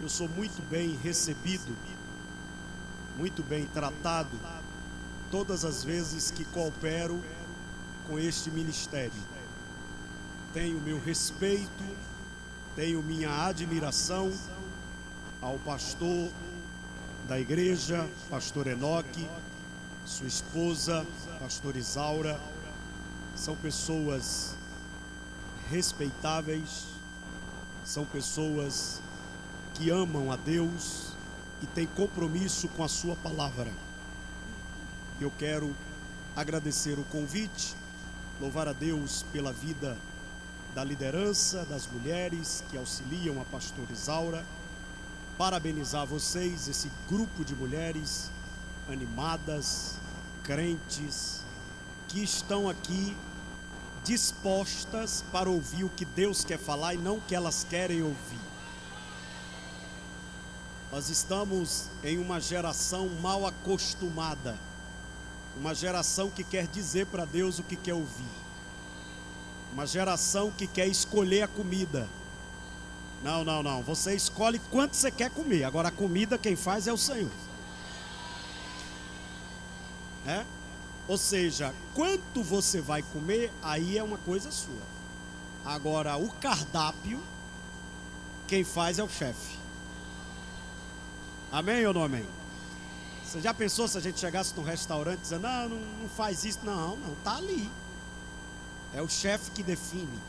Eu sou muito bem recebido, muito bem tratado, todas as vezes que coopero com este ministério. Tenho meu respeito, tenho minha admiração ao pastor da igreja, pastor Enoque, sua esposa, pastor Isaura. São pessoas respeitáveis, são pessoas que amam a Deus e têm compromisso com a sua palavra. Eu quero agradecer o convite, louvar a Deus pela vida da liderança, das mulheres que auxiliam a pastora Isaura, parabenizar vocês, esse grupo de mulheres animadas, crentes, que estão aqui dispostas para ouvir o que Deus quer falar e não o que elas querem ouvir. Nós estamos em uma geração mal acostumada, uma geração que quer dizer para Deus o que quer ouvir, uma geração que quer escolher a comida. Não, você escolhe quanto você quer comer, agora a comida quem faz é o Senhor. Ou seja, quanto você vai comer, aí é uma coisa sua. Agora, o cardápio, quem faz é o chefe. Amém ou não amém? Você já pensou se a gente chegasse num restaurante dizendo, não faz isso? Não, tá ali. É o chefe que define.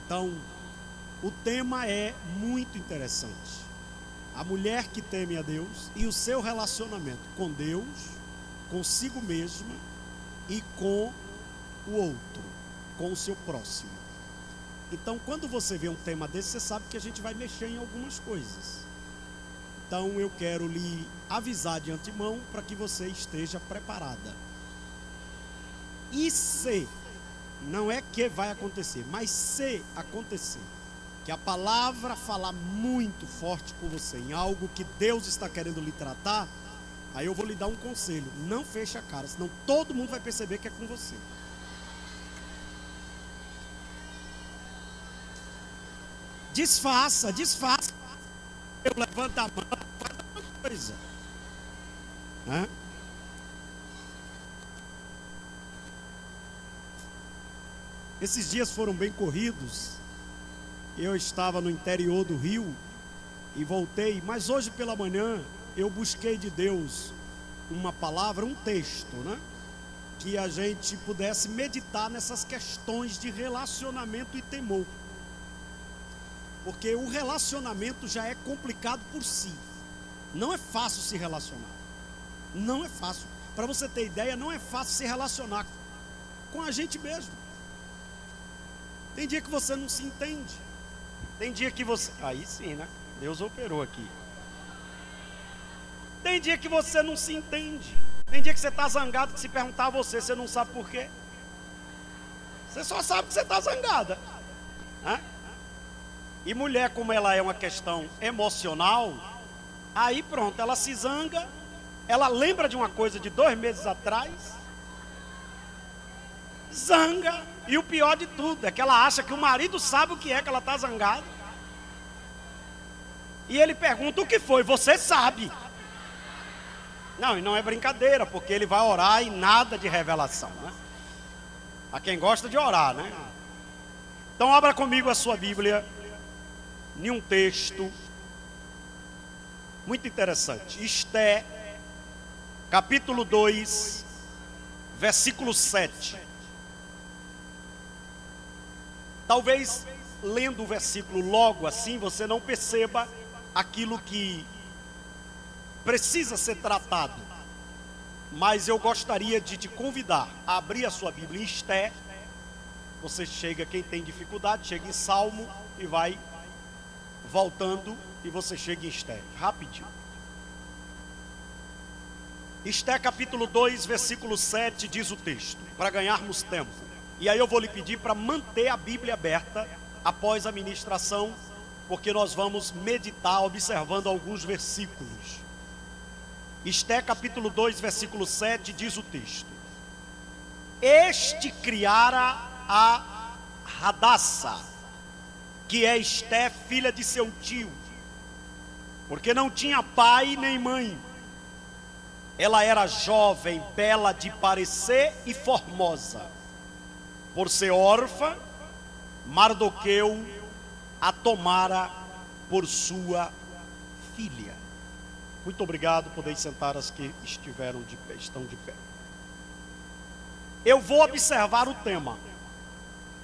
Então, o tema é muito interessante. A mulher que teme a Deus e o seu relacionamento com Deus, consigo mesma e com o outro, com o seu próximo. Então, quando você vê um tema desse, você sabe que a gente vai mexer em algumas coisas. Então, eu quero lhe avisar de antemão para que você esteja preparada. E se, não é que vai acontecer, mas se acontecer, que a palavra falar muito forte com você em algo que Deus está querendo lhe tratar, aí eu vou lhe dar um conselho: não feche a cara, senão todo mundo vai perceber que é com você. Disfarça. Eu levanto a mão, faz alguma coisa. Esses dias foram bem corridos. Eu estava no interior do Rio e voltei, mas hoje pela manhã eu busquei de Deus uma palavra, um texto, que a gente pudesse meditar nessas questões de relacionamento e temor. Porque o relacionamento já é complicado por si. Não é fácil se relacionar. Não é fácil. Para você ter ideia, não é fácil se relacionar com a gente mesmo. Tem dia que você não se entende. Tem dia que você... Aí sim, Deus operou aqui. Tem dia que você não se entende. Tem dia que você está zangado, que se perguntar a você, você não sabe por quê. Você só sabe que você está zangada. E mulher, como ela é uma questão emocional, aí pronto, ela se zanga, ela lembra de uma coisa de 2 meses atrás, zanga, e o pior de tudo é que ela acha que o marido sabe o que é que ela está zangada. E ele pergunta: o que foi? Você sabe. Não, e não é brincadeira, porque ele vai orar e nada de revelação, A quem gosta de orar, Então abra comigo a sua Bíblia em um texto muito interessante. Esté, capítulo 2, versículo 7. Talvez lendo o versículo logo assim, você não perceba aquilo que precisa ser tratado. Mas eu gostaria de te convidar a abrir a sua Bíblia em Esté. Você chega, quem tem dificuldade, chega em Salmo e vai voltando e você chega em Esté, rapidinho. Esté capítulo 2, versículo 7, diz o texto, para ganharmos tempo. E aí eu vou lhe pedir para manter a Bíblia aberta após a ministração, porque nós vamos meditar observando alguns versículos. Esté capítulo 2, versículo 7, diz o texto: Este criara a Radassa, que é Esté, filha de seu tio, porque não tinha pai nem mãe. Ela era jovem, bela de parecer e formosa. Por ser órfã, Mardoqueu a tomara por sua filha. Muito obrigado, podeis sentar as que estiveram de pé, estão de pé. Eu vou observar o tema.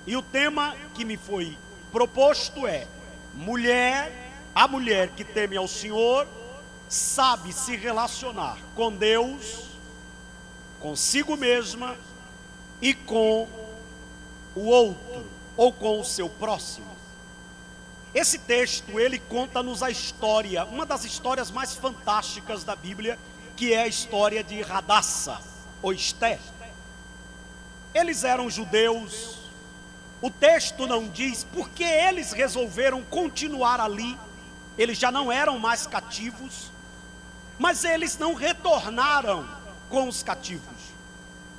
E o tema que me foi proposto é: a mulher que teme ao Senhor sabe se relacionar com Deus, consigo mesma e com o outro, ou com o seu próximo. Esse texto, ele conta-nos a história, uma das histórias mais fantásticas da Bíblia, que é a história de Radassa, ou Esté. Eles eram judeus. O texto não diz porque eles resolveram continuar ali. Eles já não eram mais cativos, mas eles não retornaram com os cativos.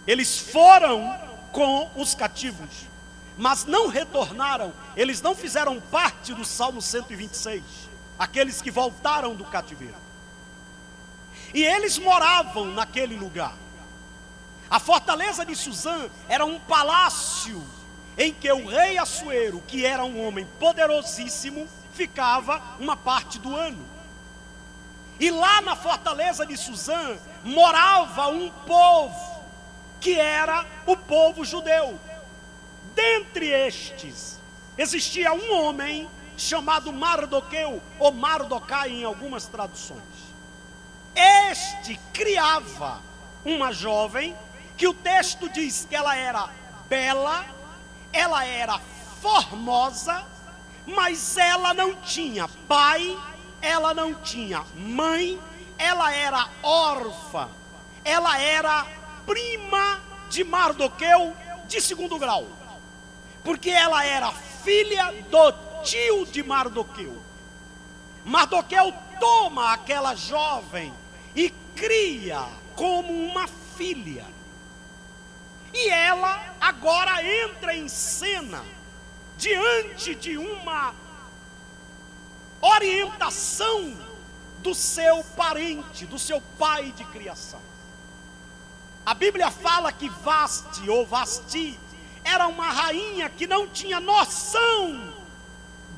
Eles foram com os cativos, mas não retornaram. Eles não fizeram parte do Salmo 126, aqueles que voltaram do cativeiro. E eles moravam naquele lugar. A fortaleza de Suzã era um palácio em que o rei Assuero, que era um homem poderosíssimo, ficava uma parte do ano. E lá na fortaleza de Suzã morava um povo, que era o povo judeu. Dentre estes, existia um homem chamado Mardoqueu, ou Mardocai em algumas traduções. Este criava uma jovem, que o texto diz que ela era bela, ela era formosa, mas ela não tinha pai, ela não tinha mãe, ela era órfã, ela era prima de Mardoqueu de segundo grau, porque ela era filha do tio de Mardoqueu. Mardoqueu toma aquela jovem e cria como uma filha. E ela agora entra em cena diante de uma orientação do seu parente, do seu pai de criação. A Bíblia fala que Vasti era uma rainha que não tinha noção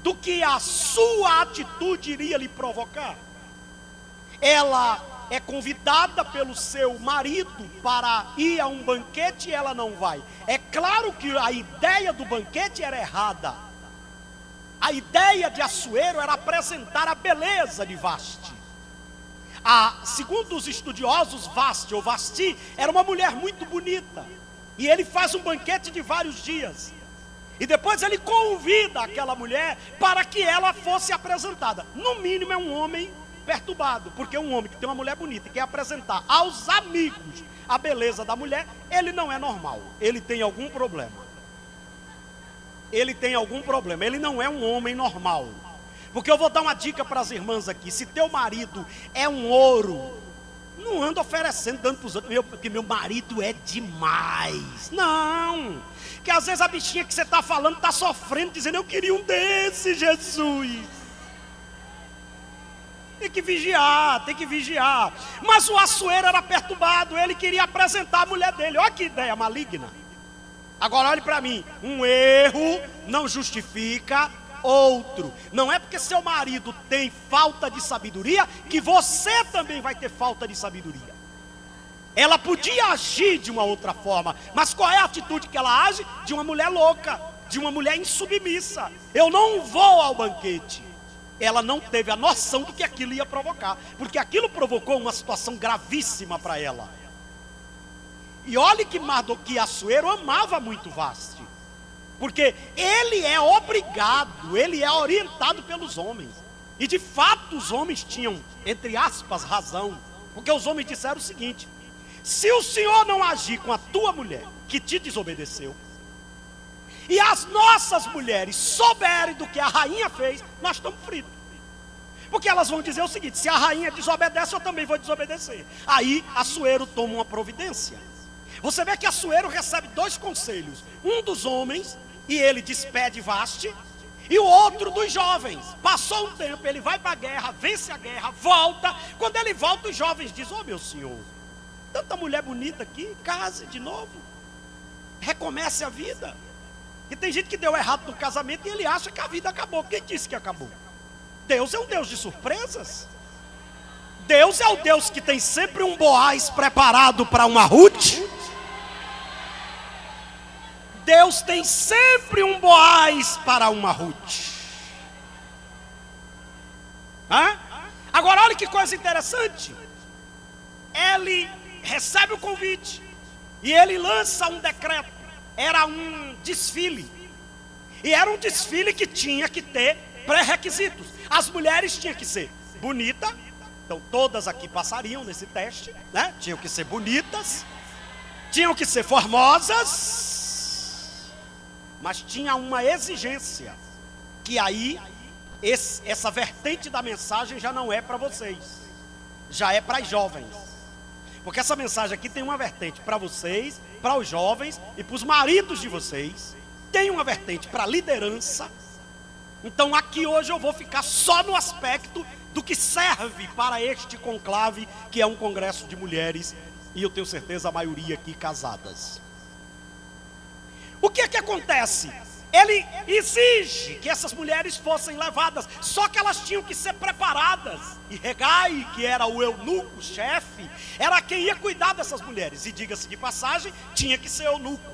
do que a sua atitude iria lhe provocar. Ela é convidada pelo seu marido para ir a um banquete e ela não vai. É claro que a ideia do banquete era errada. A ideia de Assuero era apresentar a beleza de Vasti. Segundo os estudiosos, Vasti era uma mulher muito bonita. E ele faz um banquete de vários dias. E depois ele convida aquela mulher para que ela fosse apresentada. No mínimo é um homem perturbado, porque um homem que tem uma mulher bonita e quer apresentar aos amigos a beleza da mulher, ele não é normal, ele tem algum problema. Ele não é um homem normal. Porque eu vou dar uma dica para as irmãs aqui: se teu marido é um ouro, não anda oferecendo, dando para os outros, porque meu marido é demais. Não, que às vezes a bichinha que você está falando está sofrendo, dizendo: eu queria um desse, Jesus. Tem que vigiar. Mas o Assuero era perturbado, ele queria apresentar a mulher dele. Olha que ideia maligna. Agora olhe para mim: um erro não justifica outro. Não é porque seu marido tem falta de sabedoria que você também vai ter falta de sabedoria. Ela podia agir de uma outra forma, mas qual é a atitude que ela age? De uma mulher louca, de uma mulher insubmissa. Eu não vou ao banquete. Ela não teve a noção do que aquilo ia provocar, porque aquilo provocou uma situação gravíssima para ela. E olhe que Assuero amava muito Vasti, porque ele é obrigado, ele é orientado pelos homens. E de fato os homens tinham, entre aspas, razão, porque os homens disseram o seguinte: se o Senhor não agir com a tua mulher que te desobedeceu, e as nossas mulheres souberem do que a rainha fez, nós estamos fritos. Porque elas vão dizer o seguinte: se a rainha desobedece, eu também vou desobedecer. Aí Assuero toma uma providência. Você vê que Assuero recebe dois conselhos: um dos homens, e ele despede Vasti, E o outro dos jovens, passou um tempo, ele vai para a guerra, vence a guerra, volta. Quando ele volta, os jovens dizem: "Ô meu senhor, tanta mulher bonita aqui, case de novo, recomece a vida." E tem gente que deu errado no casamento e ele acha que a vida acabou. Quem disse que acabou? Deus é um Deus de surpresas. Deus é o Deus que tem sempre um Boaz preparado para uma Ruth. Deus tem sempre um Boaz para uma Ruth. Agora olha que coisa interessante. Ele recebe o convite e ele lança um decreto. Era um desfile. E era um desfile que tinha que ter pré-requisitos. As mulheres tinham que ser bonitas. Então todas aqui passariam nesse teste, né? Tinham que ser bonitas, tinham que ser formosas. Mas tinha uma exigência, que aí essa vertente da mensagem já não é para vocês, já é para as jovens. Porque essa mensagem aqui tem uma vertente para vocês, para os jovens e para os maridos de vocês. Tem uma vertente para a liderança. Então aqui hoje eu vou ficar só no aspecto do que serve para este conclave, que é um congresso de mulheres, e eu tenho certeza a maioria aqui casadas. O que é que acontece? Ele exige que essas mulheres fossem levadas, só que elas tinham que ser preparadas. E Hegai, que era o eunuco, o chefe, era quem ia cuidar dessas mulheres. E diga-se de passagem, tinha que ser eunuco.